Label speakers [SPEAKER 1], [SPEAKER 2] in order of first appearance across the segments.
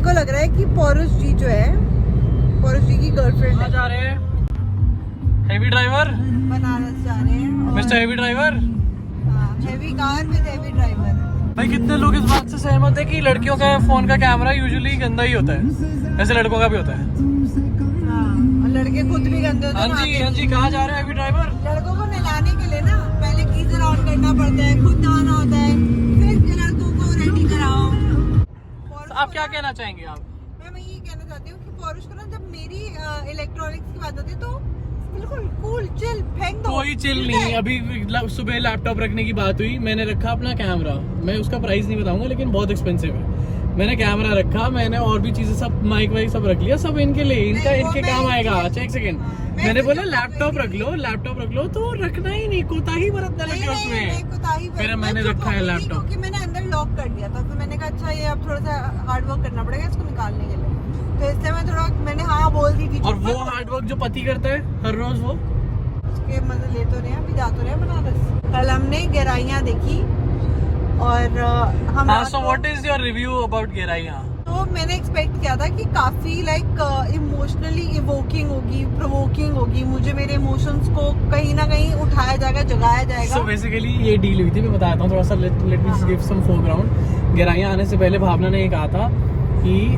[SPEAKER 1] को लग रहा है कि पौरुष जी जो है, पौरुष जी की गर्लफ्रेंड है।
[SPEAKER 2] जा रहे हैं हेवी ड्राइवर,
[SPEAKER 1] बनारस जा रहे हैं।
[SPEAKER 2] Mister heavy driver.
[SPEAKER 1] Heavy car with heavy driver.
[SPEAKER 2] भाई कितने लोग इस बात से सहमत है कि लड़कियों का फोन का कैमरा यूजुअली गंदा ही होता है, ऐसे लड़कों का भी होता है।
[SPEAKER 1] और लड़के खुद भी गंदे होते हैं।
[SPEAKER 2] हाँ जी, कहाँ जा रहे हैं हेवी ड्राइवर?
[SPEAKER 1] लड़कों को नहलाने के लिए ना पहले गीजर ऑन करना पड़ता है, खुद नहाना होता है, फिर लड़कों को रेडी कराओ।
[SPEAKER 2] आप क्या कहना चाहेंगे आप?
[SPEAKER 1] मैं ये कहना चाहती हूँ कि पौरुष को ना जब मेरी इलेक्ट्रॉनिक्स की बात होती है तो बिल्कुल कूल चिल फेंक दो।
[SPEAKER 2] कोई चिल नहीं। अभी सुबह लैपटॉप रखने की बात हुई, मैंने रखा अपना कैमरा, मैं उसका प्राइस नहीं बताऊंगा लेकिन बहुत एक्सपेंसिव है। मैंने कैमरा रखा, मैंने और भी चीजें सब माइक वाइक सब रख लिया, सब इनके लिए, इनके काम आएगा। अच्छा एक सेकेंड, मैंने बोला लैपटॉप रख लो तो रखना ही नहीं, कोताही बरतना लगे उसमें। फिर मैंने रखा है लैपटॉप,
[SPEAKER 1] क्योंकि मैंने अंदर लॉक कर दिया था। फिर मैंने कहा अच्छा ये अब थोड़ा सा हार्ड वर्क करना पड़ेगा इसको निकालने के लिए, तो इसलिए मैंने हाँ बोल दी थी।
[SPEAKER 2] और वो हार्ड वर्क जो पति करता है हर रोज, वो
[SPEAKER 1] उसके मजे ले तो रहे हैं, अभी जा तो रहे हैं बनारस। कल हमने गहराइयाँ देखी और हम
[SPEAKER 2] so what is your review about गहराइयाँ?
[SPEAKER 1] तो मैंने एक्सपेक्ट किया था कि काफी लाइक इमोशनली इवोकिंग होगी, प्रोवोकिंग होगी, मुझे मेरे इमोशंस को कहीं ना कहीं उठाया जाएगा, जगाया जाएगा।
[SPEAKER 2] सो बेसिकली ये डील हुई थी, मैं बताता हूँ थोड़ा सा, let me give some foreground. गहराइयाँ आने से पहले भावना ने ये कहा था कि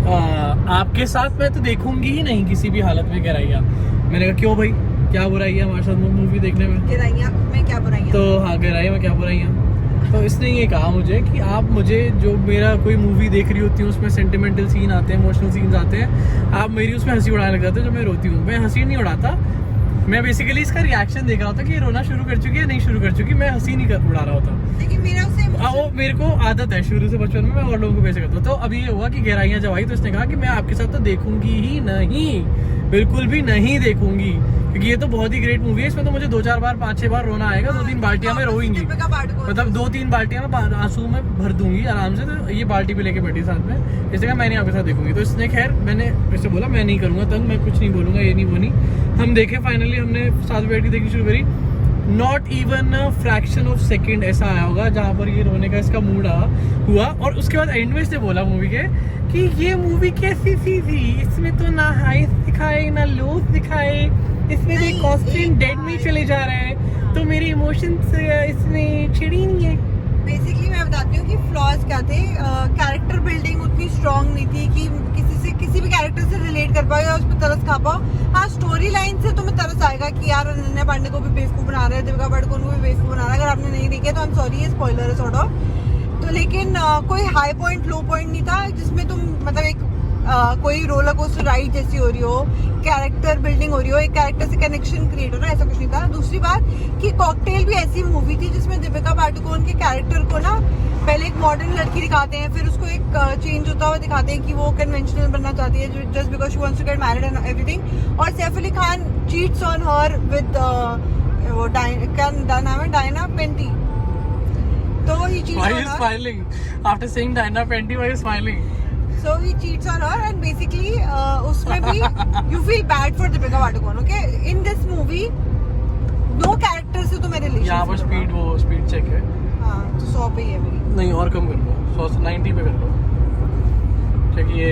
[SPEAKER 2] आपके साथ मैं तो देखूंगी ही नहीं किसी भी हालत में गहराइयाँ। मैंने कहा क्यों भाई, क्या बुराई है हमारे साथ मूवी देखने में?
[SPEAKER 1] गहराइयाँ में क्या बुराई है?
[SPEAKER 2] तो हाँ, गहराइयाँ में क्या बुराई है? तो इसने ये कहा मुझे कि आप मुझे, जो मेरा कोई मूवी देख रही होती हूँ उसमें सेंटिमेंटल सीन आते हैं, इमोशनल सीन्स आते हैं, आप मेरी उसमें हंसी उड़ाने लग जाते हो जब मैं रोती हूँ। मैं हंसी नहीं उड़ाता, मैं बेसिकली इसका रिएक्शन देख रहा होता कि ये रोना शुरू कर चुकी है नहीं शुरू कर चुकी, मैं हंसी नहीं उड़ा रहा होता।
[SPEAKER 1] लेकिन मेरा उससे
[SPEAKER 2] वो मेरे को आदत है शुरू से, बचपन में मैं और लोगों को वैसे करता हूँ। तो अभी ये हुआ कि गहराइयाँ जब आई तो इसने कहा कि मैं आपके साथ तो देखूंगी ही नहीं, बिल्कुल भी नहीं देखूंगी, क्योंकि ये तो बहुत ही ग्रेट मूवी है, इसमें तो मुझे 2-4 बार 5-6 बार रोना आएगा, 2-3 बाल्टियां में रोएंगी, मतलब 2-3 बाल्टियां में आंसू में भर दूंगी आराम से। तो ये बाल्टी भी लेके बैठी साथ में, इसने कहा मैं नहीं आपके साथ देखूंगी। तो इसने खैर, मैंने इससे बोला मैं नहीं करूंगा तंग, मैं कुछ नहीं बोलूंगा, ये नहीं बोनी। हम देखे फाइनली, हमने साथ बैठ के देखनी शुरू करी। Not even a fraction of second ऐसा आया होगा जहाँ पर ये रोने का इसका मूड हुआ। और उसके बाद एंड में इसने बोला मूवी के कि ये मूवी कैसी सी थी, इसमें तो ना हाई दिखाए ना लो दिखाए, इसमें भी कॉस्ट्यूम डेड में चले जा रहे हैं, तो मेरे इमोशंस इसमें छिड़ी नहीं है।
[SPEAKER 1] बेसिकली मैं बताती हूँ कि फ्लॉज क्या थे। कैरेक्टर बिल्डिंग उतनी स्ट्रांग नहीं थी कि किसी भी कैरेक्टर से रिलेट कर पाओ या उस पर तरस खा पाओ। हाँ, स्टोरी लाइन से तुम्हें तरस आएगा कि यार अनन्या पांडे को भी बेवकूफ बना रहे हैं, दीपिका पादुकोण को भी बेवकूफ बना रहा है। अगर आपने नहीं देखे तो आई एम सॉरी, ये स्पॉइलर है सॉर्ट ऑफ। तो लेकिन कोई हाई पॉइंट लो पॉइंट नहीं था जिसमें तुम मतलब एक कोई रोलर कोस्टर राइड जैसी हो रही हो, कैरेक्टर बिल्डिंग हो रही हो, एक कैरेक्टर से कनेक्शन क्रिएट हो रहा है, ऐसा कुछ नहीं था। दूसरी बात कि कॉकटेल भी ऐसी मूवी थी जिसमें दीपिका पादुकोण के कैरेक्टर को ना पहले एक मॉडर्न लड़की दिखाते हैं, फिर उसको एक चेंज होता हुआ दिखाते हैं कि वो कन्वेंशनल बनना चाहती है just because she wants to get married and everything. और Saif Ali Khan cheats on her with वो डायना पेंटी। तो he cheats on her.
[SPEAKER 2] Smiling after saying Diana Penty, why are you smiling?
[SPEAKER 1] So he cheats on her and basically उसमें भी you feel bad for Deepika Padukone, okay? In this movie, दो character से तुम्हें relation.
[SPEAKER 2] यहाँ पर speed check है।
[SPEAKER 1] हाँ, तो 100 पे ही है मेरी।
[SPEAKER 2] नहीं और कम कर लो, 100 से 90 पे कर लो। चलिए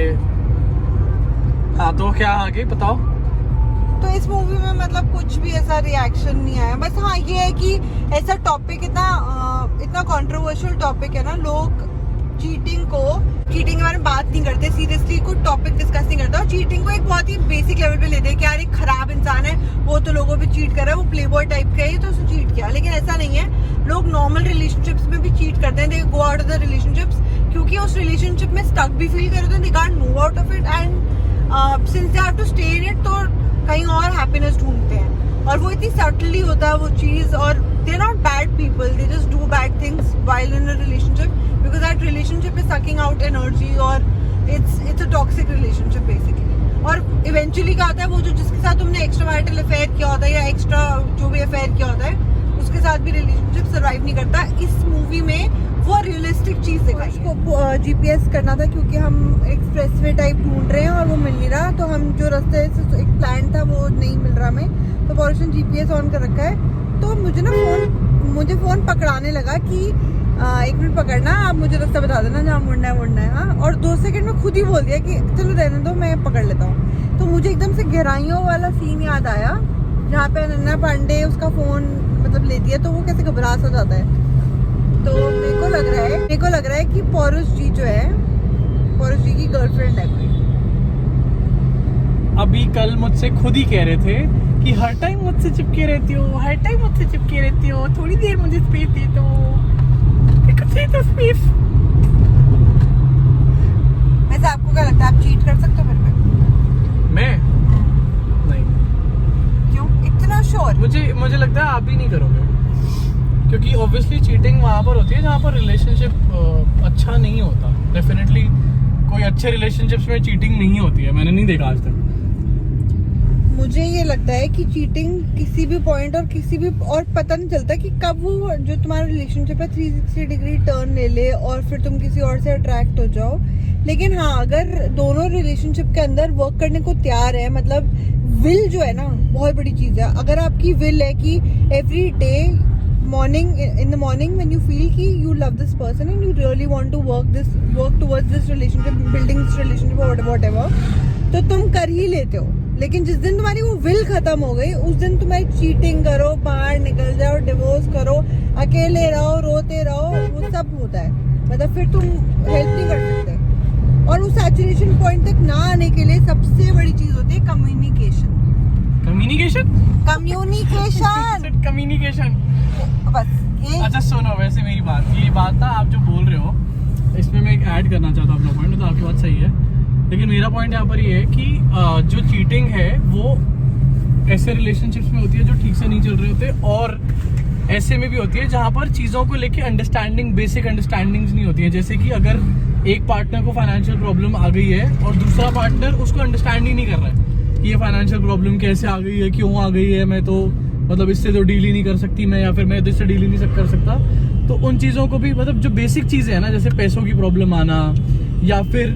[SPEAKER 2] हाँ, तो क्या आगे बताओ।
[SPEAKER 1] तो इस मूवी में मतलब कुछ भी ऐसा रिएक्शन नहीं आया। बस हाँ ये है कि ऐसा टॉपिक इतना कंट्रोवर्शियल टॉपिक है ना, लोग चीटिंग के बारे में बात नहीं करते, सीरियसली कोई टॉपिक डिस्कस नहीं करता। और चीटिंग को एक बहुत ही बेसिक लेवल पे लेते हैं कि यार एक खराब इंसान है, वो तो लोगों पे चीट कर रहा है, वो प्ले बॉय टाइप का है तो उसने चीट किया। लेकिन ऐसा नहीं है, लोग नॉर्मल रिलेशनशिप्स में भी चीट करते हैं। They go out of the relationships क्योंकि उस रिलेशनशिप में स्टक भी फील करते हैं, they can't move out of it and since they have to stay in it, तो कहीं और हैप्पीनेस ढूंढते हैं। और वो इतनी सटली होता है वो चीज। और they are not bad people, they just do bad things while in a relationship because that relationship is sucking out energy और it's a toxic relationship basically. और इवेंचुअली क्या होता है, वो जो जिसके साथ तुमने एक्स्ट्रा मैरिटल अफेयर किया होता है या एक्स्ट्रा जो भी अफेयर किया होता है उसके साथ भी रिलेशनशिप सर्वाइव नहीं करता। इस मूवी में वो रियलिस्टिक चीज दिखाई है। उसको जीपीएस करना था क्योंकि हम एक्सप्रेसवे टाइप ढूंढ रहे हैं और वो मिल नहीं रहा, तो हम जो रास्ते से एक प्लान था वो नहीं मिल रहा हमें, तो पॉल्यूशन जीपीएस ऑन कर रखा है। तो मुझे फोन पकड़ाने लगा कि 1 मिनट पकड़ना, आप मुझे रास्ता बता देना जहाँ मुड़ना है हाँ। और 2 सेकंड में खुद ही बोल दिया कि चलो रहने दो, मैं पकड़ लेता हूँ। तो मुझे एकदम से गहराइयों वाला सीन याद आया जहाँ पे अनन्या पांडे उसका फोन मतलब लेती है, तो वो कैसे घबरा सा जाता है। तो मेरे को लग रहा है कि पौरुष जी जो है, पौरुष जी की गर्लफ्रेंड है कोई।
[SPEAKER 2] अभी कल मुझसे खुद ही कह रहे थे कि हर टाइम मुझसे चिपके रहती हो, थोड़ी देर मुझे स्पेस दे दो, स्पेस।
[SPEAKER 1] वैसे आपको क्या लगता है, आप चीट कर सकते हो मेरे पे?
[SPEAKER 2] मैं नहीं।
[SPEAKER 1] क्यों इतना श्योर?
[SPEAKER 2] मुझे लगता है आप भी नहीं करोगे, क्योंकि ऑब्वियसली चीटिंग वहाँ पर होती है जहाँ पर रिलेशनशिप अच्छा नहीं होता। डेफिनेटली कोई अच्छे रिलेशनशिप्स में चीटिंग नहीं होती है, मैंने नहीं देखा आज तक।
[SPEAKER 1] मुझे ये लगता है कि चीटिंग किसी भी पॉइंट और पता नहीं चलता कि कब वो जो तुम्हारा रिलेशनशिप है 360 डिग्री टर्न ले ले और फिर तुम किसी और से अट्रैक्ट हो जाओ। लेकिन हाँ, अगर दोनों रिलेशनशिप के अंदर वर्क करने को तैयार है, मतलब विल जो है ना बहुत बड़ी चीज है। अगर आपकी विल है कि every day in the morning when you feel कि you love this person and you really want to work towards this relationship, building this relationship or whatever, तो तुम कर ही लेते हो। लेकिन जिस दिन तुम्हारी वो विल खत्म हो गई, उस दिन तुम्हारी चीटिंग करो, बाहर निकल जाओ, डिवोर्स करो, अकेले रहो, रोते रहो, वो सब होता है। मतलब फिर तुम हेल्प नहीं कर सकते। और उस सैचुरेशन पॉइंट तक ना आने के लिए सबसे बड़ी चीज होती है कम्युनिकेशन। बस ये।
[SPEAKER 2] अच्छा सुनो, वैसे मेरी बात, ये बात ना आप जो बोल रहे हो, इसमें मैं एक ऐड करना चाहता हूँ अपना पॉइंट। तो आपकी बात सही है, लेकिन मेरा पॉइंट यहाँ पर ये है कि जो चीटिंग है वो ऐसे रिलेशनशिप्स में होती है जो ठीक से नहीं चल रहे होते, और ऐसे में भी होती है जहाँ पर चीज़ों को लेके बेसिक अंडरस्टैंडिंग्स नहीं होती है। जैसे कि अगर एक पार्टनर को फाइनेंशियल प्रॉब्लम आ गई है और दूसरा पार्टनर उसको अंडरस्टैंड ही नहीं कर रहा है कि ये फाइनेंशियल प्रॉब्लम कैसे आ गई है, क्यों आ गई है, मैं तो मतलब इससे तो डील ही नहीं कर सकती मैं, या फिर मैं तो इससे डील ही नहीं कर सकता। तो उन चीज़ों को भी, मतलब जो बेसिक चीज़ें हैं ना, जैसे पैसों की प्रॉब्लम आना या फिर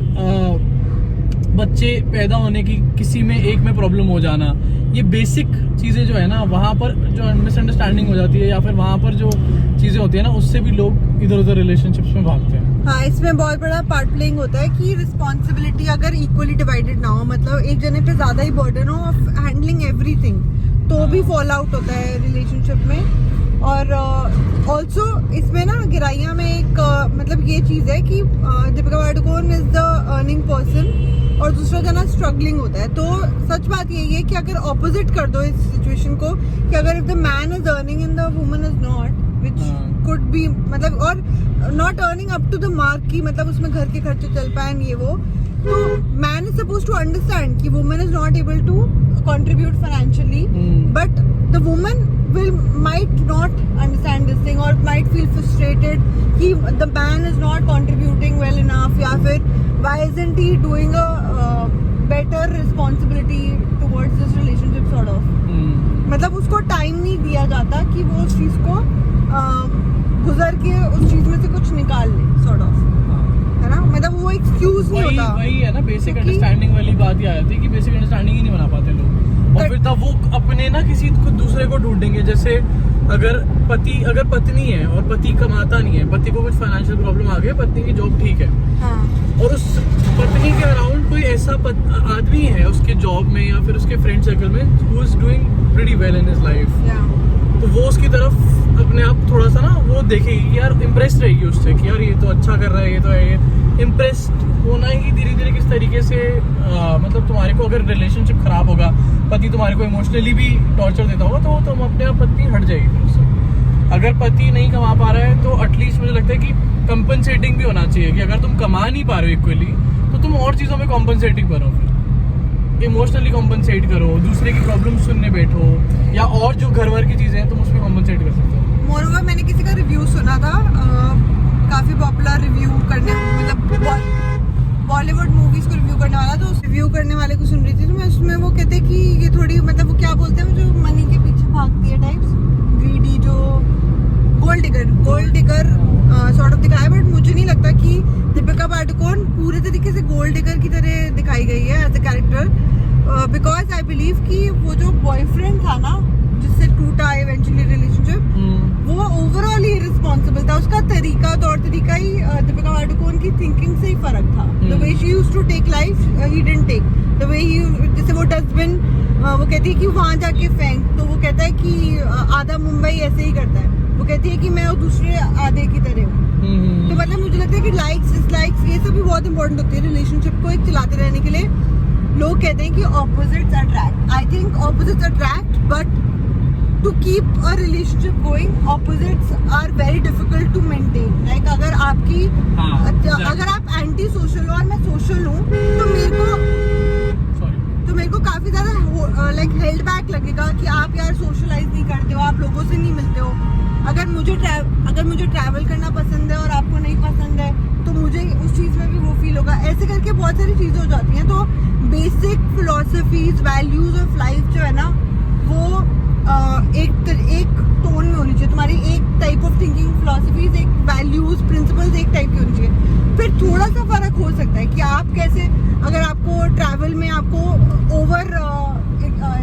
[SPEAKER 2] बच्चे पैदा होने की किसी में एक में प्रॉब्लम हो जाना, ये बेसिक चीज़ें जो है ना, वहाँ पर जो मिसअंडरस्टैंडिंग हो जाती है या फिर वहाँ पर जो चीज़ें होती है ना, उससे भी लोग इधर उधर रिलेशनशिप्स में भागते हैं।
[SPEAKER 1] हाँ, इसमें बहुत बड़ा पार्ट प्लेइंग होता है कि रिस्पॉन्सिबिलिटी अगर इक्वली डिवाइडेड ना हो, मतलब एक जने पे ज्यादा ही बर्डन हो ऑफ हैंडलिंग एवरीथिंग, तो भी फॉल आउट होता है रिलेशनशिप में। और ऑल्सो इसमें ना गिराइयाँ में एक मतलब ये चीज़ है कि Deepika Padukone is the earning person और दूसरा जना स्ट्रगलिंग होता है। तो सच बात यही है कि अगर ऑपोजिट कर दो इस सिचुएशन को, कि अगर if the man is earning and the woman is not, which could be, मतलब और not earning up to the mark की, मतलब उसमें घर के खर्चे चल पाए ये वो, तो man is suppose to understand कि woman is not able to contribute financially, but the woman might not understand this thing or might feel frustrated कि the man is not contributing well enough, या फिर why isn't he doing a better responsibility towards this relationship sort of, मतलब उसको time नहीं दिया जाता कि वो उस चीज को गुजर के उस चीज में से कुछ निकाल ले sort of, है ना। मतलब वो एक्सक्यूज नहीं होता।
[SPEAKER 2] वही है ना, बेसिक अंडरस्टैंडिंग वाली बात ही आ जाती है कि बेसिक अंडरस्टैंडिंग ही नहीं बना पाते लोग, और फिर तब वो अपने ना किसी को दूसरे को ढूंढेंगे। जैसे अगर पत्नी है और पति कमाता नहीं है, पति को कुछ फाइनेंशियल प्रॉब्लम आ गई, पत्नी की जॉब ठीक है, हाँ, और उस पत्नी के अराउंड कोई ऐसा आदमी है उसके जॉब में या फिर उसके फ्रेंड सर्कल में who is doing pretty well in his life, तो वो उसकी तरफ अपने आप थोड़ा सा ना वो देखेगी यार, इम्प्रेस रहेगी उससे कि यार ये तो अच्छा कर रहा है, ये तो है। इम्प्रेस्ड होना ही धीरे धीरे किस तरीके से मतलब तुम्हारे को अगर रिलेशनशिप खराब होगा, पति तुम्हारे को इमोशनली भी टॉर्चर देता होगा, तो तुम अपने आप पत्नी हट जाएगी फिर उससे। अगर पति नहीं कमा पा रहा है तो एटलीस्ट मुझे लगता है कि कंपनसेटिंग भी होना चाहिए कि अगर तुम कमा नहीं पा रहे हो इक्वली, तो तुम और चीज़ों में कॉम्पनसेटिंग करो, इमोशनली कॉम्पनसेट करो, दूसरे की प्रॉब्लम सुनने बैठो, या और जो घर वर की चीज़ें हैं तुम उसमें कॉम्पनसेट कर सकते हो।
[SPEAKER 1] मोरओवर मैंने किसी का रिव्यू सुना था, काफ़ी पॉपुलर रिव्यू करने, मतलब बॉलीवुड मूवीज को रिव्यू करने वाला, तो उस रिव्यू करने वाले को सुन रही थी, तो मैं उसमें वो कहते कि ये थोड़ी, मतलब वो क्या बोलते हैं, जो मनी के पीछे भागती है टाइप्स, ग्रीडी, जो गोल्ड डिगर सॉर्ट ऑफ दिखाया। बट मुझे नहीं लगता कि दीपिका पादुकोण पूरे तरीके से गोल्ड डिगर की तरह दिखाई गई है as a character, because I believe कि वो जो बॉयफ्रेंड था ना जिससे टूटा इवेंचुअली रिलेशनशिप, वो ओवरऑल ही रिस्पॉन्सिबल था। उसका तरीका, तौर तरीका ही दीपिका पादुकोण की थिंकिंग से ही फर्क था। The way she used to take life he didn't take the way he, जैसे वो डस्टबिन वो कहती है कि वहां जाके फेंक, तो वो कहता है कि आधा मुंबई ऐसे ही करता है, वो कहती है कि मैं दूसरे आधे की तरह हूँ। तो मतलब मुझे लगता है कि लाइक्स डिसलाइक्स ये सब भी बहुत इंपॉर्टेंट होती है रिलेशनशिप को एक चलाते रहने के लिए। लोग कहते हैं कि opposites attract, I think opposites attract, but to keep a relationship going opposites are very difficult to maintain. Like अगर आपकी अगर आप एंटी सोशल हो और मैं सोशल हूँ, तो मेरे को काफी ज्यादा लाइक हेल्ड बैक लगेगा कि आप यार सोशलाइज नहीं करते हो, आप लोगों से नहीं मिलते हो। अगर मुझे ट्रैवल करना पसंद है और आपको नहीं पसंद है, तो मुझे उस चीज़ में भी वो फील होगा। ऐसे करके बहुत सारी चीज़ें हो जाती हैं। तो basic philosophies, values of life जो है ना, वो एक टोन में होनी चाहिए। तुम्हारी एक टाइप ऑफ थिंकिंग, फिलोसफीज, एक वैल्यूज, प्रिंसिपल्स एक टाइप की होनी चाहिए। फिर थोड़ा सा फर्क हो सकता है कि आप कैसे, अगर आपको ट्रैवल में आपको ओवर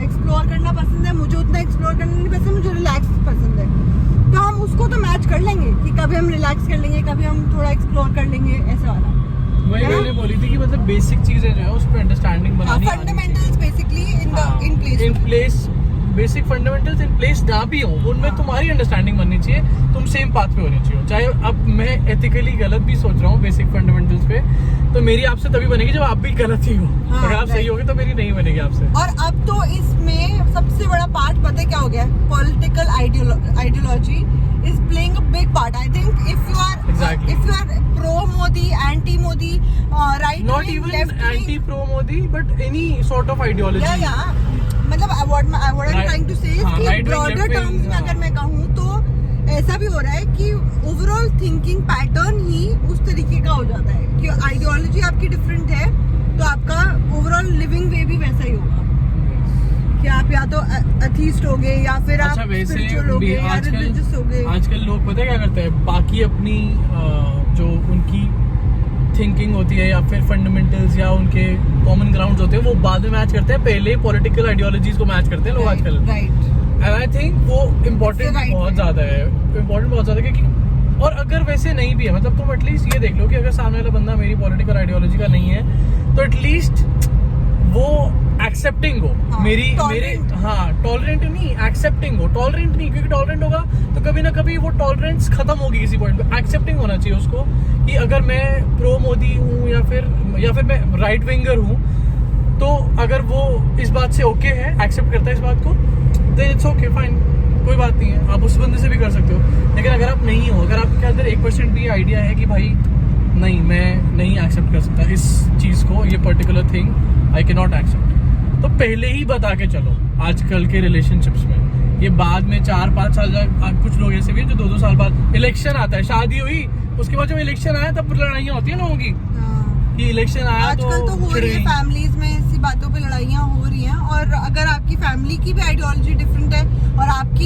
[SPEAKER 1] एक्सप्लोर करना पसंद है, मुझे उतना एक्सप्लोर करना नहीं पसंद, मुझे रिलैक्स पसंद है, तो हम उसको तो मैच कर लेंगे कि कभी हम रिलैक्स कर लेंगे, कभी हम थोड़ा एक्सप्लोर कर लेंगे, ऐसा वाला।
[SPEAKER 2] वही मैंने बोली थी कि मतलब बेसिक चीजें जो है उस पे अंडरस्टैंडिंग बनानी,
[SPEAKER 1] fundamentals basically in place,
[SPEAKER 2] basic fundamentals in place ना भी हो, उनमें तुम्हारी अंडरस्टैंडिंग बननी चाहिए, तुम सेम पाथ पे होनी चाहिए। चाहे अब मैं एथिकली गलत भी सोच रहा हूँ बेसिक फंडामेंटल्स पे, तो मेरी आपसे तभी बनेगी जब आप भी गलत ही हो। अगर आप सही होगे तो मेरी नहीं बनेगी आपसे।
[SPEAKER 1] और अब तो इसमें सबसे बड़ा पार्ट पता है क्या हो गया? Political ideology is playing a big part. I think if you are pro Modi, anti Modi, right wing,
[SPEAKER 2] not even
[SPEAKER 1] left wing,
[SPEAKER 2] anti pro Modi, but any sort of ideology.
[SPEAKER 1] yeah मतलब what I'm trying to say is कि
[SPEAKER 2] right
[SPEAKER 1] broader terms में अगर मैं कहूँ तो ऐसा भी हो रहा है कि ओवरऑल थिंकिंग पैटर्न ही उस तरीके का हो जाता है कि आइडियोलॉजी आपकी डिफरेंट है, तो आपका ओवरऑल लिविंग वे भी वैसा ही होगा कि आप या तो एथीस्ट हो गए, या फिर आप स्पिरिचुअल हो गए, या रिलीजियस हो गए।
[SPEAKER 2] आजकल लोग पता है क्या करते हैं, बाकी अपनी जो उनकी थिंकिंग होती है या फिर फंडामेंटल्स या उनके कॉमन ग्राउंड्स होते हैं, वो बाद में मैच करते हैं, पहले पॉलिटिकल आइडियोलॉजीज को मैच करते हैं लोग आजकल। एंड आई थिंक वो इम्पोर्टेंट बहुत ज्यादा है, क्योंकि और अगर वैसे नहीं भी है, मतलब तुम एटलीस्ट ये देख लो कि अगर सामने वाला बंदा मेरी पॉलिटिकल आइडियोलॉजी का नहीं है, तो एटलीस्ट वो एक्सेप्टिंग हो, मेरे टॉलरेंट नहीं, एक्सेप्टिंग हो। टॉलरेंट नहीं, क्योंकि टॉलरेंट होगा तो कभी ना कभी वो टॉलरेंस खत्म होगी किसी पॉइंट पे। एक्सेप्टिंग होना चाहिए उसको कि अगर मैं प्रो मोदी हूँ या फिर मैं राइट विंगर हूँ, तो अगर वो इस बात से ओके है, एक्सेप्ट करता है इस बात को, देन इट्स ओके, फाइन, कोई बात नहीं है, आप उस बंदे से भी कर सकते हो। लेकिन अगर आप नहीं हो, अगर आपके अंदर 1% भी आइडिया है कि भाई नहीं, मैं नहीं एक्सेप्ट कर सकता इस चीज़ को, ये particular thing I can not accept, तो पहले ही बता के चलो। आजकल के रिलेशनशिप्स में ये बाद में 4-5 साल, कुछ लोग ऐसे भी हैं जो 2-2 साल बाद इलेक्शन आता है, शादी हुई, उसके बाद जब इलेक्शन आया तब लड़ाइयाँ होती है लोगों की कि इलेक्शन आया।
[SPEAKER 1] आजकल तो हो रही है, फैमिलीज में ऐसी बातों पे लड़ाइयाँ हो रही हैं। और अगर आपकी फैमिली की भी आइडियोलॉजी डिफरेंट है और आपके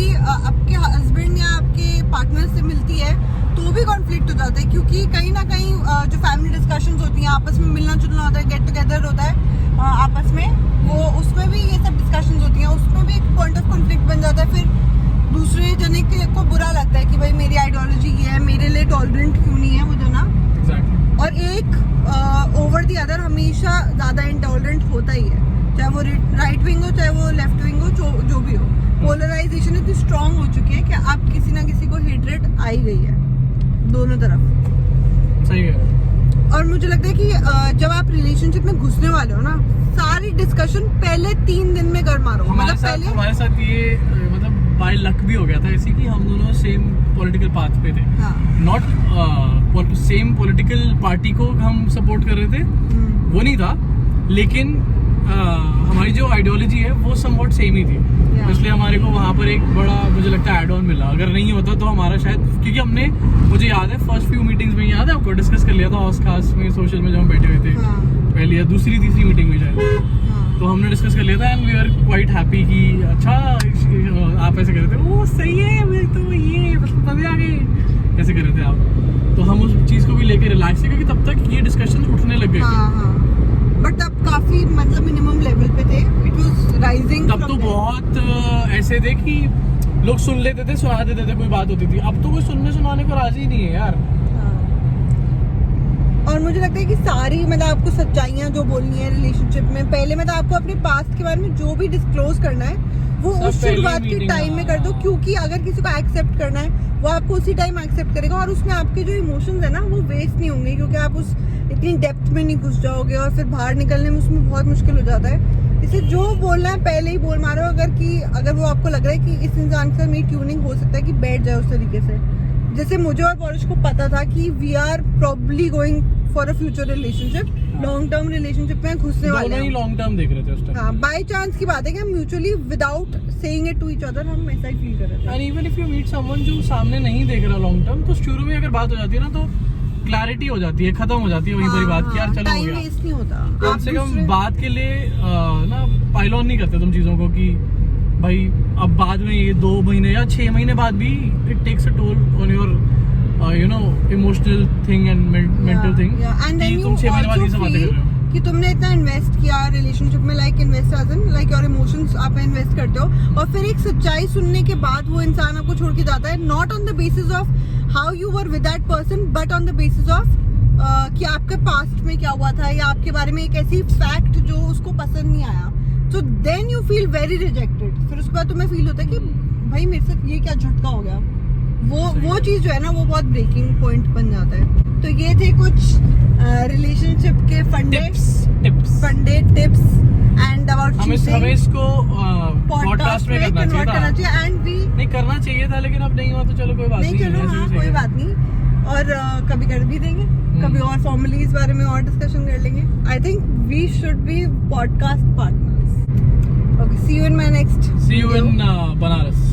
[SPEAKER 1] हस्बैंड या आपके पार्टनर से मिलती है, तो भी कॉन्फ्लिक्ट हो जाता है, क्योंकि कहीं ना कहीं जो फैमिली डिस्कशंस होती हैं, आपस में मिलना जुलना होता है, गेट टुगेदर होता है आपस में, वो उसमें भी ये सब डिस्कशंस होती हैं, उसमें भी एक पॉइंट ऑफ कॉन्फ्लिक्ट बन जाता है। फिर दूसरे जने को बुरा लगता है कि भाई मेरी आइडियोलॉजी ये है, मेरे लिए टॉलरेंट क्यों नहीं है वो जना। और एक ओवर द अदर हमेशा ज़्यादा इंटॉलरेंट होता ही है, चाहे वो राइट विंग हो, चाहे वो लेफ्ट विंग हो, जो भी हो। पोलराइजेशन इतनी स्ट्रांग हो चुकी है कि आप किसी ना किसी को हेट्रेट आ ही गई है दोनों तरफ।
[SPEAKER 2] सही है।
[SPEAKER 1] और मुझे लगता है कि जब आप रिलेशनशिप में घुसने वाले हो ना, सारी डिस्कशन पहले 3 दिन में कर मारो।
[SPEAKER 2] हमारे साथ ये मतलब बाय लक भी हो गया था ऐसी कि हम दोनों सेम पॉलिटिकल पाथ पे थे, नॉट सेम पॉलिटिकल पार्टी को हम सपोर्ट कर रहे थे, वो नहीं था, लेकिन हमारी जो आइडियोलॉजी है वो समवॉट सेम ही थी, इसलिए हमारे को वहाँ पर एक बड़ा मुझे लगता है एड ऑन मिला। अगर नहीं होता तो हमारा शायद, क्योंकि हमने, मुझे याद है फर्स्ट फ्यू मीटिंग्स में, याद है आपको, डिस्कस कर लिया था हॉस खास में, सोशल में, जब हम बैठे हुए थे पहली या दूसरी तीसरी मीटिंग में शायद, तो हमने डिस्कस कर लिया था and we are quite happy कि अच्छा आप ऐसे कर रहे थे, वो सही है, तो ये मतलब मजे आ गए, ऐसे कर रहे थे आप, तो हम उस चीज़ को भी लेके रिलैक्स थे, क्योंकि तब तक ये डिस्कशन उठने लग गए थे।
[SPEAKER 1] बट अब काफी मतलब मिनिमम लेवल पे थे, इट वाज राइजिंग
[SPEAKER 2] तब तो बहुत ऐसे थे कि लोग सुन लेते थे, सुना देते थे, कोई बात होती थी। अब तो कोई सुनने सुनाने को राजी नहीं है यार।
[SPEAKER 1] और मुझे लगता है कि सारी मतलब आपको सच्चाइयाँ जो बोलनी है रिलेशनशिप में, पहले मतलब आपको अपने पास्ट के बारे में जो भी डिस्क्लोज करना है वो
[SPEAKER 2] सब
[SPEAKER 1] उस
[SPEAKER 2] पहले
[SPEAKER 1] शुरुआत के
[SPEAKER 2] meeting,
[SPEAKER 1] टाइम में कर दो, क्योंकि अगर किसी को एक्सेप्ट करना है वो आपको उसी टाइम एक्सेप्ट करेगा और उसमें आपके जो इमोशंस है ना वो वेस्ट नहीं होंगे, क्योंकि आप उस इतनी डेप्थ में नहीं घुस जाओगे और फिर बाहर निकलने में उसमें बहुत मुश्किल हो जाता है। इसे जो बोलना है पहले ही बोल मारो, अगर वो आपको लग रहा है कि इस इंसान के साथ मेरी ट्यूनिंग हो सकता है कि बैठ जाए उस तरीके से। जैसे मुझे और पौरुष को पता था कि we are probably going for a future relationship, long term relationship में घुसने वाले
[SPEAKER 2] दोनों ही
[SPEAKER 1] हैं।
[SPEAKER 2] लॉन्ग टर्म देख रहे थे उस टाइम।
[SPEAKER 1] हाँ, बाय चांस की बात है कि हम mutually without saying it to each other हम ऐसा ही फील कर रहे थे।
[SPEAKER 2] And even if you meet someone जो सामने नहीं देख रहा लॉन्ग टर्म, तो शुरू में अगर बात हो जाती है ना तो क्लैरिटी हो जाती है, खत्म हो जाती है वही बड़ी बात कि यार चलो हो
[SPEAKER 1] टाइम
[SPEAKER 2] गया।
[SPEAKER 1] वेस्ट नहीं होता।
[SPEAKER 2] कम से कम बात के लिए ना पाइल ऑन नहीं करते तुम चीजों को कि भाई अब बाद में ये 2 महीने या 6 महीने बाद भी it takes a toll on your you know emotional thing and mental thing.
[SPEAKER 1] And then
[SPEAKER 2] तुम 6 महीने बाद ये सब बातें कर रहे हो
[SPEAKER 1] कि तुमने इतना इन्वेस्ट किया रिलेशनशिप में, like invest as in like your emotions आप इन्वेस्ट करते हो, और फिर एक सच्चाई सुनने के बाद वो इंसान आपको छोड़ के जाता है, not on the basis of how you were with that person but on the basis of कि आपके पास्ट में क्या हुआ था या आपके बारे में एक ऐसी फैक्ट जो उसको पसंद नहीं आया। So then you feel very rejected. फिर उसके बाद तुम्हें फील होता है कि भाई मेरे साथ ये क्या झटका हो गया। वो चीज जो है ना वो बहुत ब्रेकिंग पॉइंट बन जाता है। तो ये थे कुछ रिलेशनशिप के फंडे टिप्स एंड अबाउट
[SPEAKER 2] हमें इसको पॉडकास्ट में करना चाहिए था।
[SPEAKER 1] एंड वी
[SPEAKER 2] नहीं करना चाहिए था, लेकिन अब नहीं हुआ तो चलो कोई बात
[SPEAKER 1] नहीं, चलो हाँ कोई बात नहीं, और कभी कर भी देंगे, कभी और फॉर्मली इस बारे में और डिस्कशन कर लेंगे। I think we should be podcast partners. Okay, see you in my next
[SPEAKER 2] see you in Banaras.